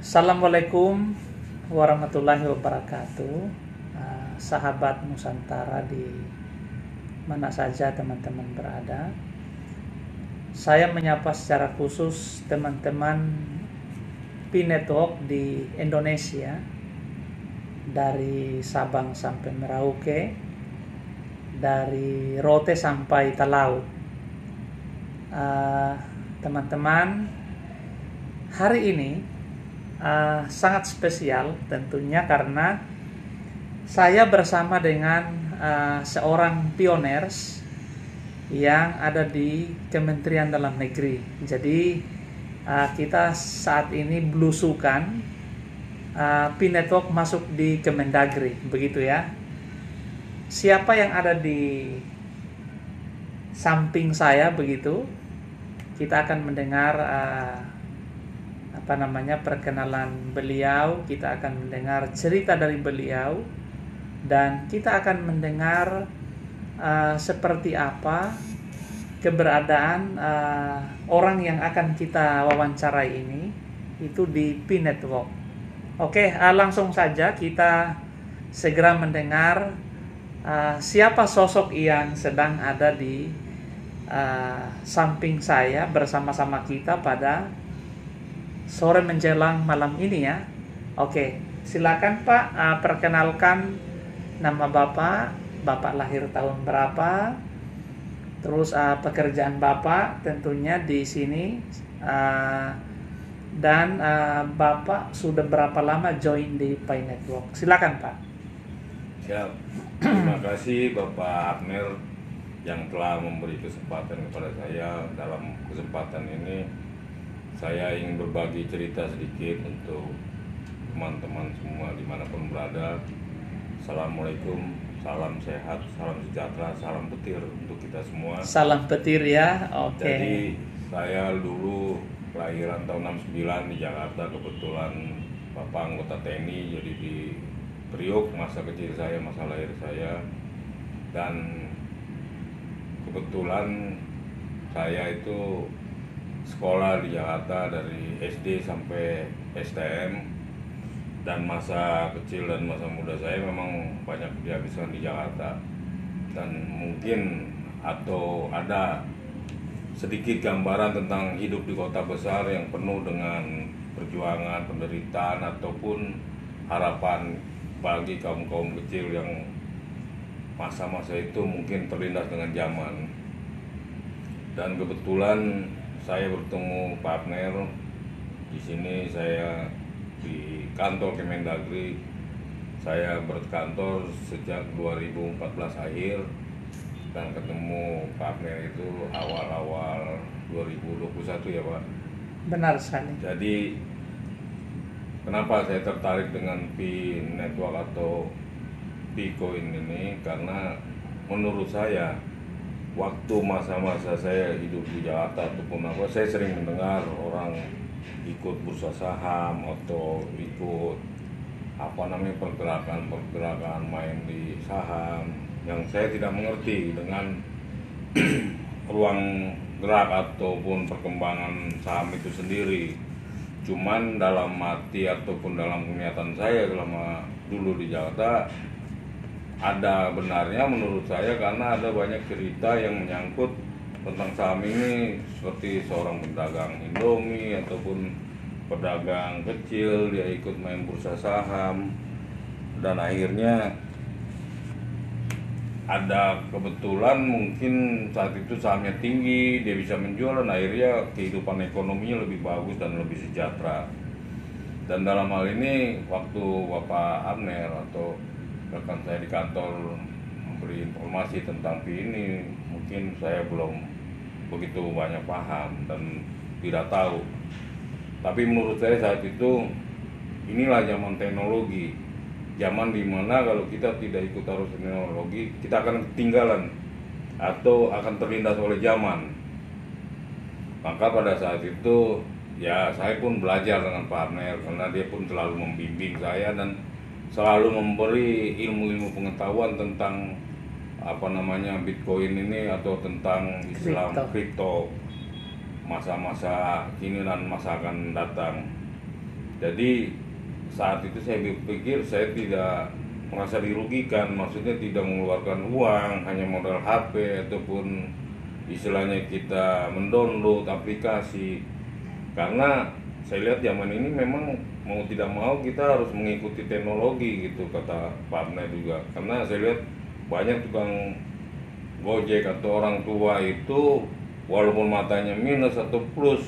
Assalamualaikum warahmatullahi wabarakatuh. Sahabat Nusantara di mana saja teman-teman berada. Saya menyapa secara khusus teman-teman P-Network di Indonesia, dari Sabang sampai Merauke, dari Rote sampai Talaut. Teman-teman, hari ini sangat spesial tentunya karena saya bersama dengan seorang pioners yang ada di Kementerian Dalam Negeri. Jadi kita saat ini belusukan P-Network masuk di Kemendagri, begitu ya. Siapa yang ada di samping saya begitu? Kita akan mendengar perkenalan beliau, kita akan mendengar cerita dari beliau, dan kita akan mendengar seperti apa keberadaan orang yang akan kita wawancarai ini itu di P-Network. Oke, langsung saja kita segera mendengar siapa sosok yang sedang ada di samping saya bersama-sama kita pada sore menjelang malam ini ya. Oke, silakan Pak, perkenalkan nama Bapak lahir tahun berapa, terus pekerjaan Bapak tentunya di sini, dan Bapak sudah berapa lama join di P-Network. Silakan Pak. Siap. Terima kasih Bapak Abner yang telah memberi kesempatan kepada saya. Dalam kesempatan ini saya ingin berbagi cerita sedikit untuk teman-teman semua dimanapun berada. Assalamualaikum, salam sehat, salam sejahtera, salam petir untuk kita semua. Salam petir ya, oke. Jadi saya dulu kelahiran tahun 69 di Jakarta. Kebetulan Bapak anggota TNI, jadi di Priok masa kecil saya, masa lahir saya. Dan kebetulan saya itu sekolah di Jakarta dari SD sampai STM, dan masa kecil dan masa muda saya memang banyak dihabiskan di Jakarta. Dan mungkin atau ada sedikit gambaran tentang hidup di kota besar yang penuh dengan perjuangan, penderitaan ataupun harapan bagi kaum-kaum kecil yang masa-masa itu mungkin terlindas dengan zaman. Dan kebetulan saya bertemu Pak Abner di sini. Saya di kantor Kemendagri. Saya berkantor sejak 2014 akhir, dan ketemu Pak Abner itu awal-awal 2021 ya Pak. Benar sekali. Jadi kenapa saya tertarik dengan P-Network atau P-Coin ini? Karena menurut saya waktu masa-masa saya hidup di Jakarta ataupun apa, saya sering mendengar orang ikut bursa saham atau ikut pergerakan main di saham, yang saya tidak mengerti dengan ruang gerak ataupun perkembangan saham itu sendiri. Cuman dalam hati ataupun dalam penglihatan saya selama dulu di Jakarta, ada benarnya menurut saya, karena ada banyak cerita yang menyangkut tentang saham ini, seperti seorang pedagang Indomie ataupun pedagang kecil, dia ikut main bursa saham, dan akhirnya ada kebetulan mungkin saat itu sahamnya tinggi, dia bisa menjual, dan akhirnya kehidupan ekonominya lebih bagus dan lebih sejahtera. Dan dalam hal ini, waktu Bapak Abner atau rekan saya di kantor memberi informasi tentang P ini, mungkin saya belum begitu banyak paham dan tidak tahu. Tapi menurut saya saat itu, inilah zaman teknologi, zaman dimana kalau kita tidak ikut arus teknologi, kita akan ketinggalan atau akan terlindas oleh zaman. Maka pada saat itu ya saya pun belajar dengan Pak Abner, karena dia pun selalu membimbing saya dan selalu memberi ilmu-ilmu pengetahuan tentang Bitcoin ini atau tentang Islam kripto, masa-masa kini dan masa akan datang. Jadi saat itu saya berpikir saya tidak merasa dirugikan, maksudnya tidak mengeluarkan uang, hanya modal HP ataupun istilahnya kita mendownload aplikasi. Karena saya lihat zaman ini memang mau tidak mau kita harus mengikuti teknologi gitu, kata Pak Abner juga. Karena saya lihat banyak tukang Gojek atau orang tua itu walaupun matanya minus atau plus,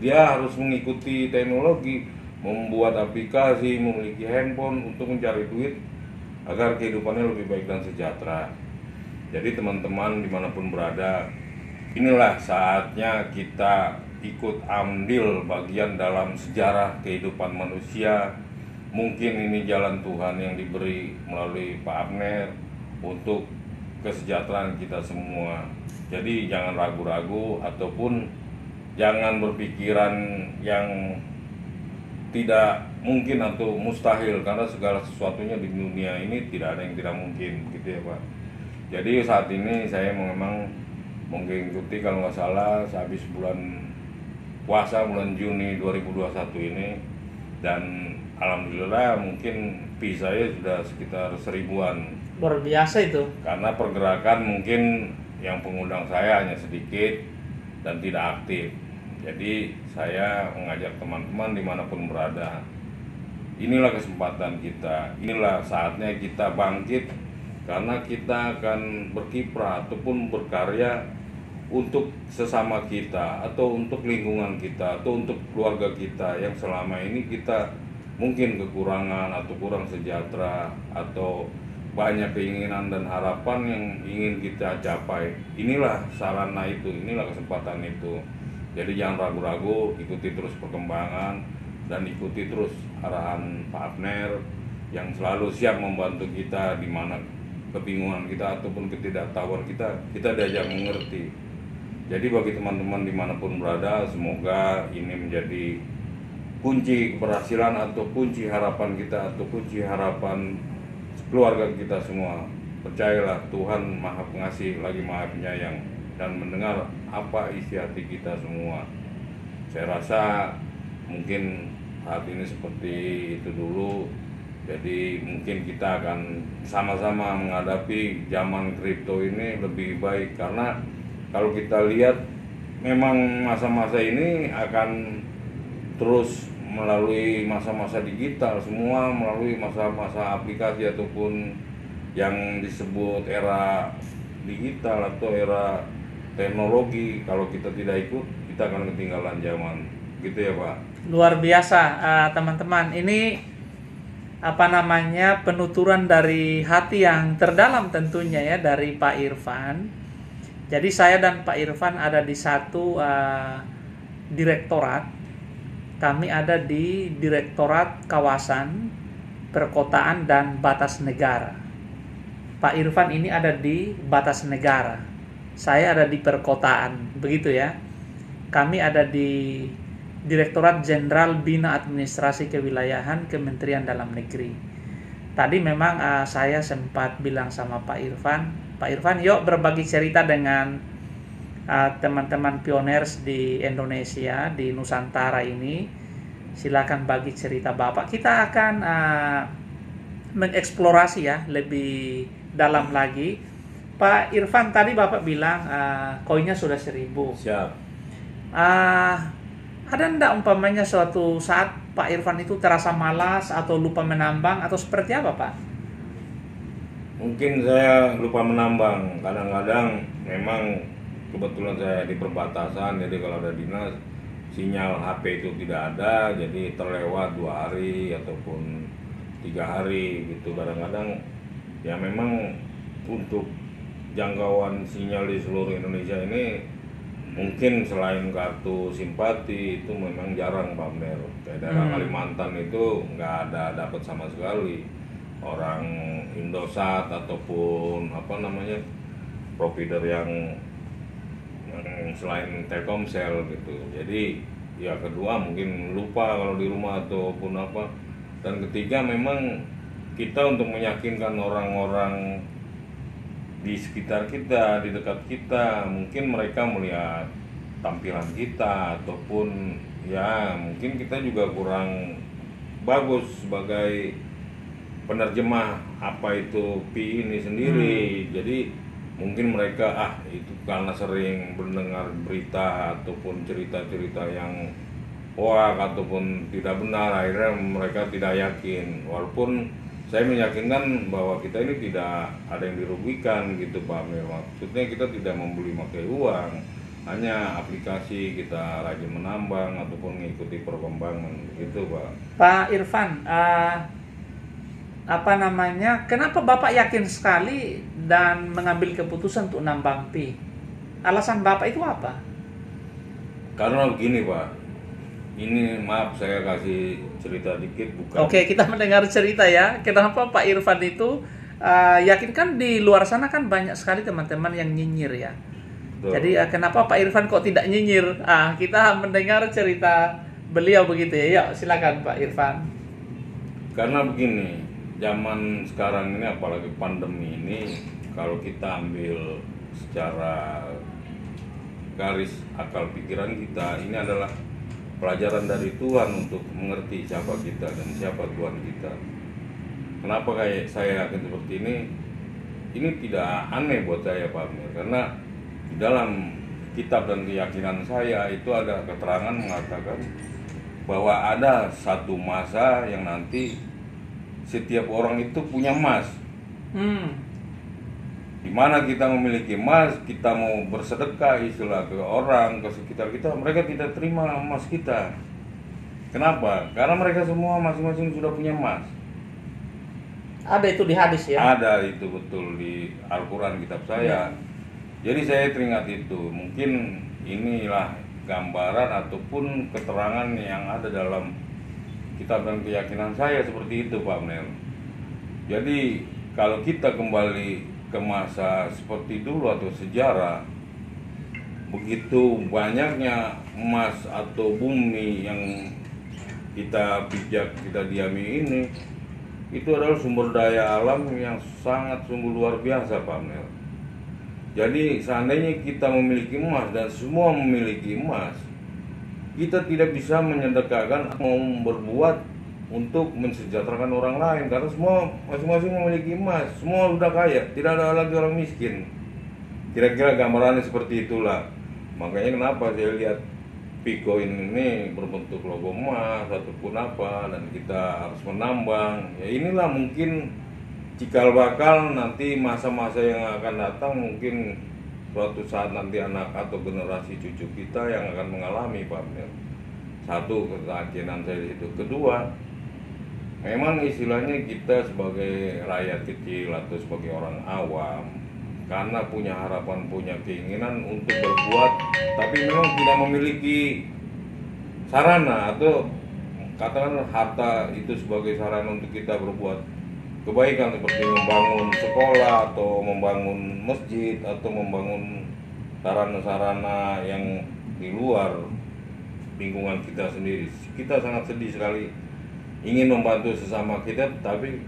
dia harus mengikuti teknologi, membuat aplikasi, memiliki handphone untuk mencari duit agar kehidupannya lebih baik dan sejahtera. Jadi teman-teman dimanapun berada, inilah saatnya kita ikut ambil bagian dalam sejarah kehidupan manusia. Mungkin ini jalan Tuhan yang diberi melalui Pak Abner untuk kesejahteraan kita semua. Jadi jangan ragu-ragu ataupun jangan berpikiran yang tidak mungkin atau mustahil, karena segala sesuatunya di dunia ini tidak ada yang tidak mungkin, gitu ya Pak. Jadi saat ini saya memang mengikuti, kalau nggak salah sehabis bulan puasa bulan Juni 2021 ini, dan alhamdulillah mungkin fee saya sudah sekitar 1000-an. Luar biasa itu. Karena pergerakan mungkin yang pengundang saya hanya sedikit dan tidak aktif. Jadi saya mengajak teman-teman dimanapun berada, inilah kesempatan kita, inilah saatnya kita bangkit, karena kita akan berkiprah ataupun berkarya untuk sesama kita, atau untuk lingkungan kita, atau untuk keluarga kita yang selama ini kita mungkin kekurangan atau kurang sejahtera, atau banyak keinginan dan harapan yang ingin kita capai. Inilah sarana itu, inilah kesempatan itu. Jadi jangan ragu-ragu, ikuti terus perkembangan dan ikuti terus arahan Pak Abner yang selalu siap membantu kita di mana kebingungan kita ataupun ketidaktahuan kita diajak mengerti. Jadi bagi teman-teman dimanapun berada, semoga ini menjadi kunci keberhasilan atau kunci harapan kita, atau kunci harapan keluarga kita semua. Percayalah, Tuhan Maha Pengasih lagi Maha Penyayang dan mendengar apa isi hati kita semua. Saya rasa mungkin saat ini seperti itu dulu. Jadi mungkin kita akan sama-sama menghadapi zaman kripto ini lebih baik, karena kalau kita lihat memang masa-masa ini akan terus melalui masa-masa digital, semua melalui masa-masa aplikasi ataupun yang disebut era digital atau era teknologi. Kalau kita tidak ikut, kita akan ketinggalan zaman, gitu ya Pak. Luar biasa, teman-teman. Ini penuturan dari hati yang terdalam tentunya ya dari Pak Irfan. Jadi saya dan Pak Irfan ada di satu direktorat. Kami ada di Direktorat Kawasan, Perkotaan dan Batas Negara. Pak Irfan ini ada di Batas Negara. Saya ada di Perkotaan, begitu ya. Kami ada di Direktorat Jenderal Bina Administrasi Kewilayahan Kementerian Dalam Negeri. Tadi memang saya sempat bilang sama Pak Irfan, yuk berbagi cerita dengan teman-teman pioners di Indonesia, di Nusantara ini. Silakan bagi cerita Bapak. Kita akan mengeksplorasi ya lebih dalam lagi. Pak Irfan, tadi Bapak bilang koinnya sudah 1000. Siap. Ada enggak umpamanya suatu saat Pak Irfan itu terasa malas atau lupa menambang atau seperti apa Pak? Mungkin saya lupa menambang. Kadang-kadang memang kebetulan saya di perbatasan, jadi kalau ada dinas sinyal HP itu tidak ada, jadi terlewat 2 hari ataupun 3 hari gitu. Kadang-kadang ya memang untuk jangkauan sinyal di seluruh Indonesia ini mungkin selain kartu simpati itu memang jarang Pak Abner. Kayak daerah Kalimantan itu nggak ada dapat sama sekali. Orang Indosat ataupun provider yang selain Telkomsel gitu. Jadi ya kedua mungkin lupa kalau di rumah ataupun apa. Dan ketiga memang kita untuk meyakinkan orang-orang di sekitar kita, di dekat kita, mungkin mereka melihat tampilan kita ataupun ya mungkin kita juga kurang bagus sebagai penerjemah apa itu pi ini sendiri. Jadi mungkin mereka itu karena sering mendengar berita ataupun cerita-cerita yang hoak ataupun tidak benar, akhirnya mereka tidak yakin. Walaupun saya meyakinkan bahwa kita ini tidak ada yang dirugikan gitu Pak Amir. Maksudnya kita tidak membeli pakai uang, hanya aplikasi kita rajin menambang ataupun mengikuti perkembangan gitu Pak. Pak Irfan, kenapa Bapak yakin sekali dan mengambil keputusan untuk nambang pi? Alasan Bapak itu apa? Karena begini Pak, ini maaf saya kasih cerita dikit bukan. Oke, kita mendengar cerita ya. Kenapa Pak Irfan itu yakin kan di luar sana kan banyak sekali teman-teman yang nyinyir ya. Betul. Jadi kenapa Pak Irfan kok tidak nyinyir? Kita mendengar cerita beliau begitu ya. Yuk, silakan Pak Irfan. Karena begini, zaman sekarang ini apalagi pandemi ini, kalau kita ambil secara garis akal pikiran kita, ini adalah pelajaran dari Tuhan untuk mengerti siapa kita dan siapa Tuhan kita. Kenapa kayak saya yakin seperti ini? Ini tidak aneh buat saya Pak Amir, karena di dalam kitab dan keyakinan saya itu ada keterangan mengatakan bahwa ada satu masa yang nanti setiap orang itu punya emas. Di mana kita memiliki emas, kita mau bersedekah istilah ke orang, ke sekitar kita, mereka tidak terima emas kita. Kenapa? Karena mereka semua masing-masing sudah punya emas. Ada itu di hadis ya? Ada itu betul di Al-Quran kitab saya. Jadi saya teringat itu. Mungkin inilah gambaran ataupun keterangan yang ada dalam kitab dan keyakinan saya seperti itu Pak Amir. Jadi kalau kita kembali ke masa seperti dulu atau sejarah, begitu banyaknya emas atau bumi yang kita pijak, kita diami ini, itu adalah sumber daya alam yang sangat sungguh luar biasa Pak Amir. Jadi seandainya kita memiliki emas dan semua memiliki emas, kita tidak bisa menyedekahkan mau berbuat untuk mensejahterakan orang lain, karena semua masing-masing memiliki emas, semua sudah kaya, tidak ada lagi orang miskin. Kira-kira gambarannya seperti itulah. Makanya kenapa saya lihat Bitcoin ini berbentuk logo emas ataupun apa, dan kita harus menambang. Ya inilah mungkin cikal bakal nanti masa-masa yang akan datang, mungkin suatu saat nanti anak atau generasi cucu kita yang akan mengalami Pak Amir. Satu, keyakinan saya di situ. Kedua, memang istilahnya kita sebagai rakyat kecil atau sebagai orang awam, karena punya harapan, punya keinginan untuk berbuat, tapi memang tidak memiliki sarana atau katakan harta itu sebagai sarana untuk kita berbuat kebaikan, seperti membangun sekolah atau membangun masjid atau membangun sarana-sarana yang di luar lingkungan kita sendiri. Kita sangat sedih sekali ingin membantu sesama kita, tapi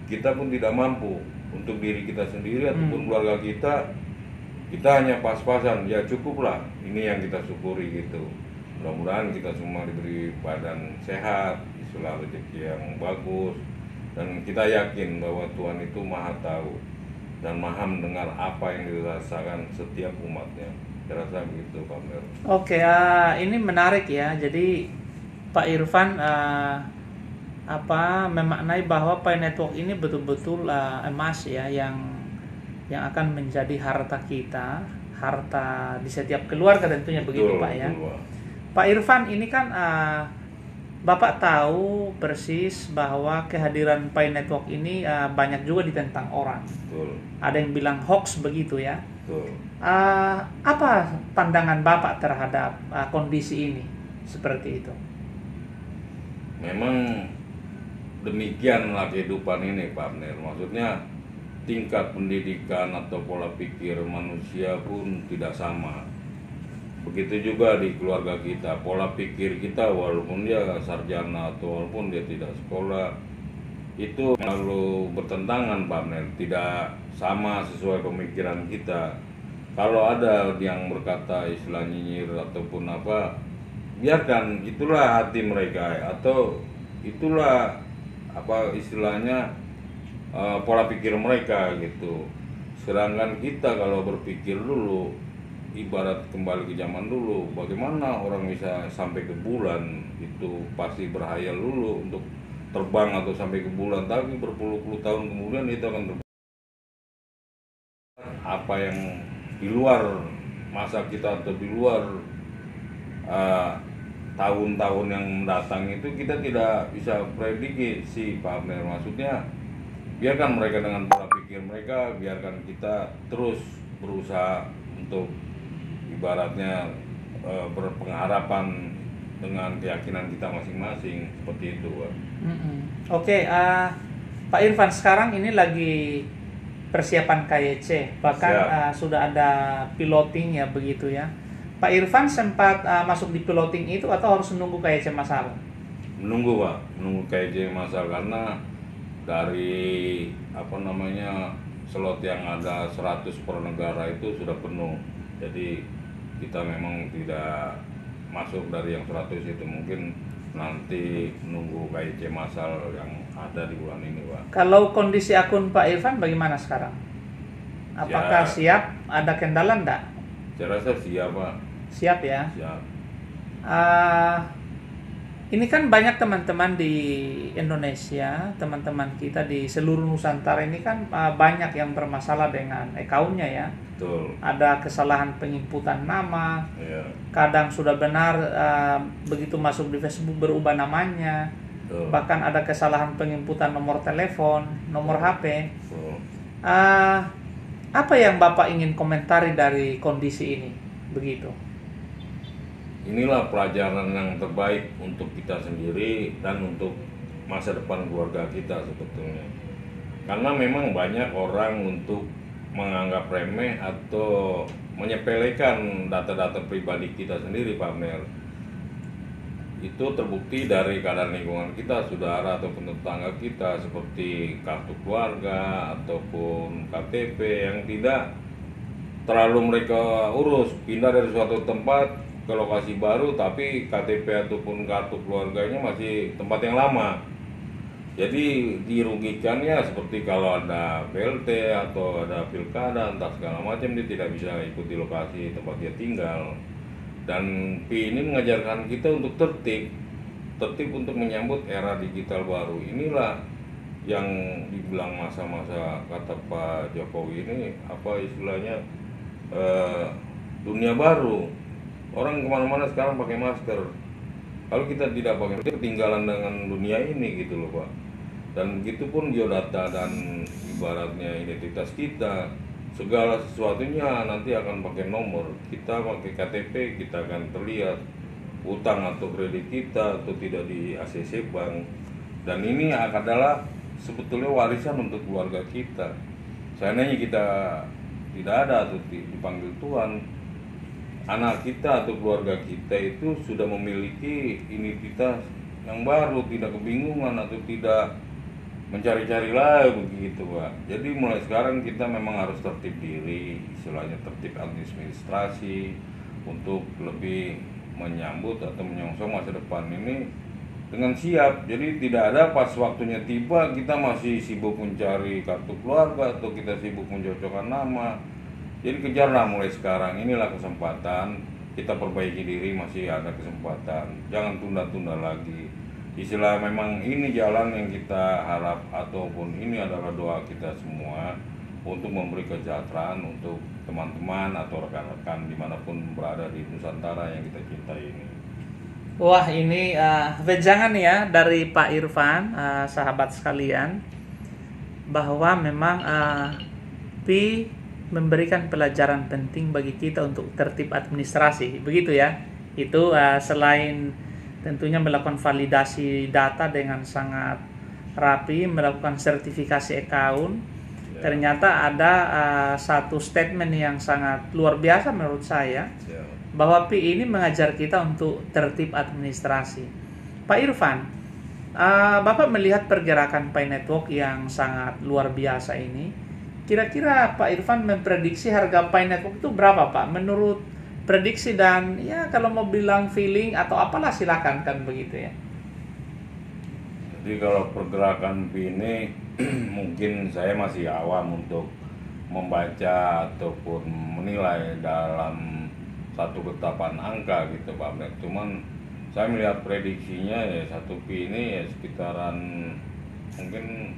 kita pun tidak mampu untuk diri kita sendiri ataupun keluarga kita. Kita hanya pas-pasan, ya cukuplah, ini yang kita syukuri gitu. Mudah-mudahan kita semua diberi badan sehat, istilah rezeki yang bagus, dan kita yakin bahwa Tuhan itu maha tahu dan maha mendengar apa yang dirasakan setiap umatnya. Saya rasa begitu Pak Amir. Oke, ini menarik ya. Jadi Pak Irfan memaknai bahwa Pi Network ini betul-betul emas ya, yang akan menjadi harta kita, harta di setiap keluarga tentunya. Begitu Pak ya. Betul, Pak Irfan, ini kan Bapak tahu persis bahwa kehadiran Pi Network ini banyak juga ditentang orang. betul. Ada yang bilang hoax begitu ya. Betul. Apa pandangan Bapak terhadap kondisi ini seperti itu? Memang demikianlah kehidupan ini Pak Amir. Maksudnya tingkat pendidikan atau pola pikir manusia pun tidak sama. Begitu juga di keluarga kita, pola pikir kita walaupun dia sarjana atau walaupun dia tidak sekolah, itu lalu bertentangan Pak Amir, tidak sama sesuai pemikiran kita. Kalau ada yang berkata istilah nyinyir ataupun apa, biarkan, itulah hati mereka. Atau itulah apa istilahnya pola pikir mereka gitu. Sedangkan kita kalau berpikir dulu, ibarat kembali ke zaman dulu, bagaimana orang bisa sampai ke bulan, itu pasti berhayal dulu untuk terbang atau sampai ke bulan, tapi berpuluh-puluh tahun kemudian itu akan terbang. Apa yang di luar masa kita atau di luar tahun-tahun yang mendatang itu kita tidak bisa prediksi, Pak Abner. Maksudnya biarkan mereka dengan pola pikir mereka, biarkan kita terus berusaha untuk ibaratnya berpengharapan dengan keyakinan kita masing-masing, seperti itu, Pak. Oke, Pak Irfan, sekarang ini lagi persiapan KYC, bahkan sudah ada piloting ya, begitu ya. Pak Irfan sempat masuk di piloting itu atau harus menunggu KYC masal? Menunggu, Pak, menunggu KYC masal, karena dari slot yang ada 100 per negara itu sudah penuh. Jadi kita memang tidak masuk dari yang 100 itu, mungkin nanti menunggu KYC masal yang ada di bulan ini, Pak. Kalau kondisi akun Pak Irfan bagaimana sekarang? Apakah siap? Ada kendala enggak? Saya rasa siap, Pak. Siap ya? Siap. Ini kan banyak teman-teman di Indonesia, teman-teman kita di seluruh Nusantara ini kan banyak yang bermasalah dengan akunnya ya. Betul. Ada kesalahan penginputan nama, kadang sudah benar, begitu masuk di Facebook berubah namanya. Betul. Bahkan ada kesalahan penginputan nomor telepon, nomor HP. Apa yang Bapak ingin komentari dari kondisi ini? Begitu. Inilah pelajaran yang terbaik untuk kita sendiri dan untuk masa depan keluarga kita sebetulnya. Karena memang banyak orang untuk menganggap remeh atau menyepelekan data-data pribadi kita sendiri, Pak Mer. Itu terbukti dari keadaan lingkungan kita, saudara ataupun tetangga kita, seperti kartu keluarga ataupun KTP yang tidak terlalu mereka urus, pindah dari suatu tempat ke lokasi baru, tapi KTP ataupun kartu keluarganya masih tempat yang lama. Jadi dirugikan ya, seperti kalau ada BLT atau ada pilkada entah segala macam, dia tidak bisa ikut di lokasi tempat dia tinggal. Dan P ini mengajarkan kita untuk tertib untuk menyambut era digital baru. Inilah yang dibilang masa-masa kata Pak Jokowi ini apa istilahnya dunia baru. Orang kemana-mana sekarang pakai masker. Kalau kita tidak pakai masker, ketinggalan dengan dunia ini gitu loh, Pak. Dan begitu pun biodata dan ibaratnya identitas kita, segala sesuatunya nanti akan pakai nomor. Kita pakai KTP, kita akan terlihat utang atau kredit kita atau tidak di ACC Bank. Dan ini adalah sebetulnya warisan untuk keluarga kita. Seandainya kita tidak ada atau dipanggil Tuhan, anak kita atau keluarga kita itu sudah memiliki identitas yang baru, tidak kebingungan atau tidak mencari-cari lagi begitu, Pak. Jadi mulai sekarang kita memang harus tertib diri, istilahnya tertib administrasi, untuk lebih menyambut atau menyongsong masa depan ini dengan siap. Jadi tidak ada pas waktunya tiba kita masih sibuk mencari kartu keluarga atau kita sibuk mencocokkan nama. Jadi kejarlah mulai sekarang, inilah kesempatan, kita perbaiki diri, masih ada kesempatan, jangan tunda-tunda lagi. Istilah memang ini jalan yang kita harap ataupun ini adalah doa kita semua untuk memberi kesejahteraan untuk teman-teman atau rekan-rekan dimanapun berada di Nusantara yang kita cintai ini. Wah, ini wejangan ya dari Pak Irfan, sahabat sekalian, bahwa memang Pi memberikan pelajaran penting bagi kita untuk tertib administrasi, begitu ya. Itu selain tentunya melakukan validasi data dengan sangat rapi, melakukan sertifikasi account, ternyata ada satu statement yang sangat luar biasa menurut saya, bahwa Pi ini mengajar kita untuk tertib administrasi. Pak Irfan, Bapak melihat pergerakan Pi Network yang sangat luar biasa ini. Kira-kira Pak Irfan memprediksi harga Pi Network itu berapa, Pak? Menurut prediksi dan ya kalau mau bilang feeling atau apalah silakan kan begitu ya. Jadi kalau pergerakan PI ini mungkin saya masih awam untuk membaca ataupun menilai dalam satu ketetapan angka gitu Pak Amir. Cuman saya melihat prediksinya ya satu PI ini ya sekitaran mungkin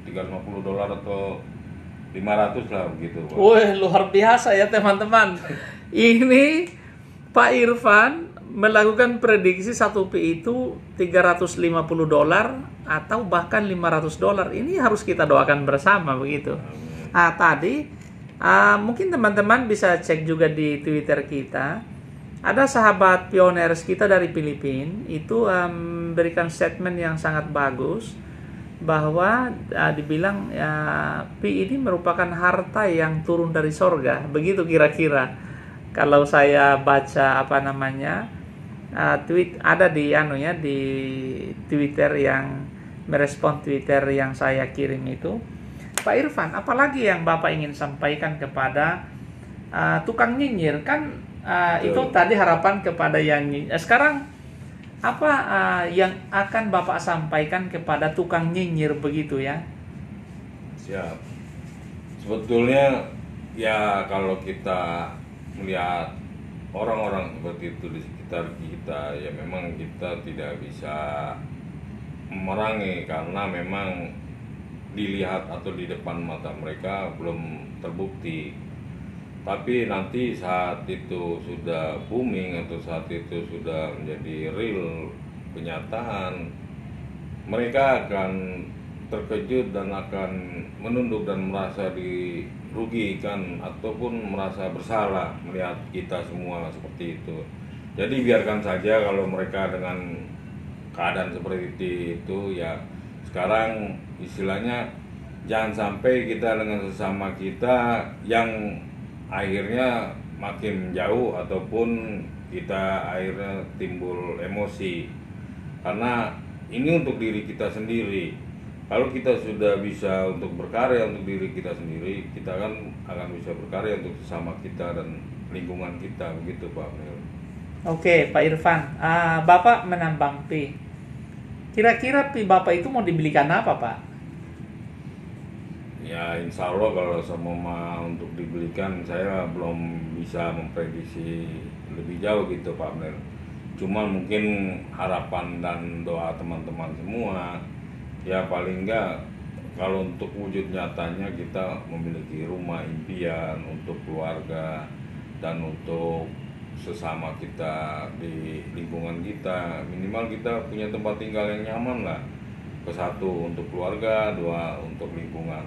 $350 atau 500 lah begitu Pak. Wih, luar biasa ya teman-teman. Ini Pak Irfan melakukan prediksi satu PI itu $350 atau bahkan $500. Ini harus kita doakan bersama begitu. Tadi mungkin teman-teman bisa cek juga di Twitter kita. Ada sahabat pioneers kita dari Filipina itu memberikan statement yang sangat bagus bahwa dibilang PI ini merupakan harta yang turun dari sorga. Begitu kira-kira. Kalau saya baca tweet ada di di Twitter yang merespon Twitter yang saya kirim itu. Pak Irfan, apalagi yang Bapak ingin sampaikan kepada tukang nyinyir kan itu tadi harapan kepada yang nyinyir. Sekarang apa yang akan Bapak sampaikan kepada tukang nyinyir begitu ya? Siap. Sebetulnya ya kalau kita melihat orang-orang seperti itu di sekitar kita ya memang kita tidak bisa memerangi karena memang dilihat atau di depan mata mereka belum terbukti. Tapi nanti saat itu sudah booming atau saat itu sudah menjadi real kenyataan, mereka akan terkejut dan akan menunduk dan merasa dirugikan ataupun merasa bersalah melihat kita semua seperti itu. Jadi biarkan saja kalau mereka dengan keadaan seperti itu ya sekarang istilahnya jangan sampai kita dengan sesama kita yang akhirnya makin jauh ataupun kita akhirnya timbul emosi karena ini untuk diri kita sendiri. Kalau kita sudah bisa untuk berkarya untuk diri kita sendiri, kita kan akan bisa berkarya untuk sesama kita dan lingkungan kita, begitu Pak Amir. Oke, Pak Irfan, Bapak menambang Pi. Kira-kira Pi Bapak itu mau dibelikan apa, Pak? Ya, insya Allah kalau semua untuk dibelikan, saya belum bisa memprediksi lebih jauh gitu Pak Amir. Cuma mungkin harapan dan doa teman-teman semua. Ya paling enggak kalau untuk wujud nyatanya kita memiliki rumah impian untuk keluarga dan untuk sesama kita di lingkungan kita, minimal kita punya tempat tinggal yang nyaman lah. Satu untuk keluarga, dua untuk lingkungan,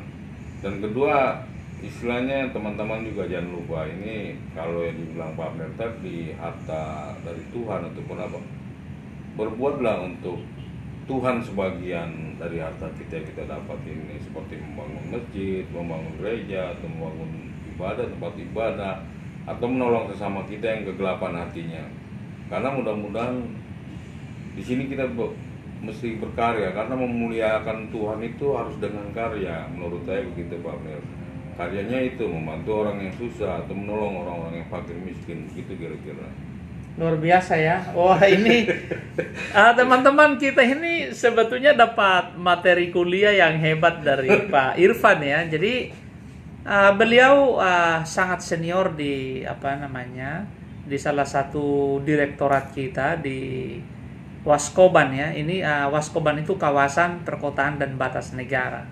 dan kedua istilahnya teman-teman juga jangan lupa ini kalau yang dibilang Pak Amir tadi harta dari Tuhan ataupun apa, berbuatlah untuk Tuhan sebagian dari harta kita yang kita dapat ini, seperti membangun masjid, membangun gereja, atau membangun ibadah, tempat ibadah, atau menolong sesama kita yang kegelapan hatinya. Karena mudah-mudahan di sini kita mesti berkarya, karena memuliakan Tuhan itu harus dengan karya. Menurut saya begitu Pak Amir. Karyanya itu membantu orang yang susah atau menolong orang-orang yang fakir miskin, gitu kira-kira. Luar biasa ya. Wah ini teman-teman kita ini sebetulnya dapat materi kuliah yang hebat dari Pak Irfan ya. Jadi beliau sangat senior di di salah satu direktorat kita di Waskoban ya. Ini Waskoban itu kawasan perkotaan dan batas negara.